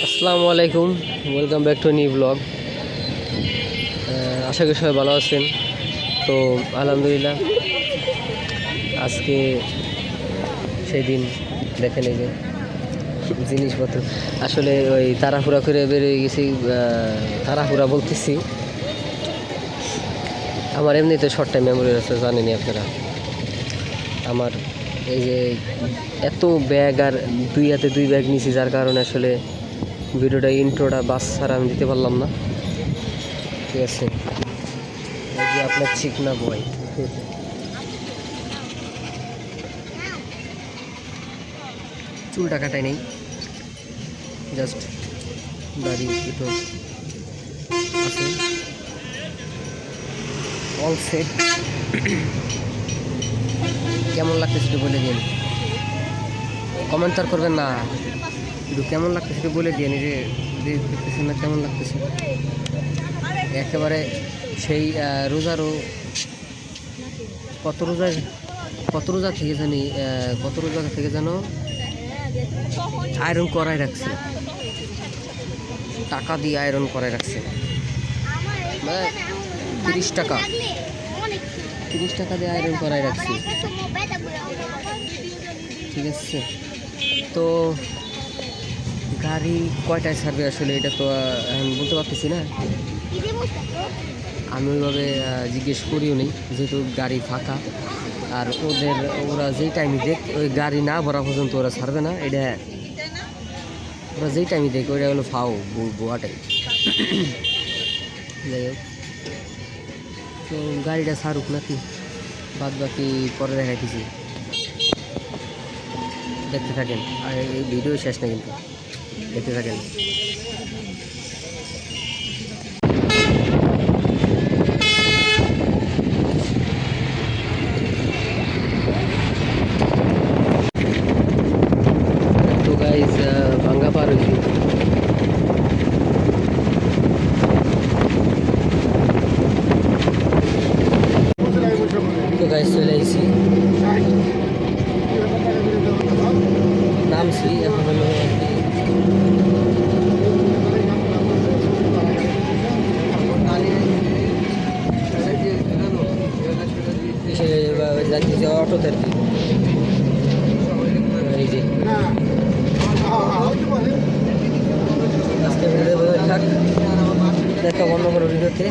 আসসালামু আলাইকুম, welcome back to new blog. আশা করি সবাই ভালো আছেন। তো আলহামদুলিল্লাহ আজকে সেই দিন দেখেন এই যে জিনিসপত্র আসলে ওই তাড়াহুড়া করে বেরিয়ে গেছি। তাড়াহুড়া বলতেছি, আমার এমনিতে শর্ট টাইম মেমোরি আছে, জানেনি আপনারা। আমার এই যে এত ব্যাগ আর দুই হাতে দুই ব্যাগ নিয়েছি, যার কারণে আসলে ভিডিওটা ইন্ট্রোটা বাস ছাড়া আমি দিতে পারলাম না। ঠিক আছে, এই যে আপনার চিকনা বয়, চুলটা কাটাই নেই, জাস্ট দাড়ি দুটো আছে, অল সেট। কেমন লাগতেছে একটু বলে দিন, কমেন্ট আর করবেন না, একটু কেমন লাগতেছে একটু বলে দিন। এই যে দেখতেছেন না কেমন লাগতেছে, একেবারে সেই রোজারও কত রোজা থেকে জানি, কত রোজা থেকে যেন আয়রন করাই রাখছে, টাকা দিয়ে আয়রন করাই রাখছে। 30 টাকা দিয়ে আয়রন করাই রাখছি। ঠিক আছে, তো গাড়ি কয়টায় ছাড়বে আসলে এটা তো এখন বলতে পারতেছি না। আমি ওইভাবে জিজ্ঞেস করিও নি, যেহেতু গাড়ি ফাঁকা। আর ওরা যেই টাইমে ওই গাড়ি না ভরা পর্যন্ত ওরা ছাড়বে না। এটা ওরা যেই টাইমে ওইটা হলো ফাও বোয়াটাই। যাই হোক, তো গাড়িটা ছাড়ুক নাকি, বাদ বাকি পরে দেখাইতেছি, দেখতে থাকেন। আর এই ভিডিও শেষ না, কিন্তু দেখতে থাকেন। তো গাইজ ভাঙ্গা পার হয়েছি, তো গাইজ চলে আইছি, নামছি। এখন হলো যাচ্ছি অটোতে আর কি। এই যে আজকে ভিডিও থাক, দেখা অন্য কোনো ভিডিওতে।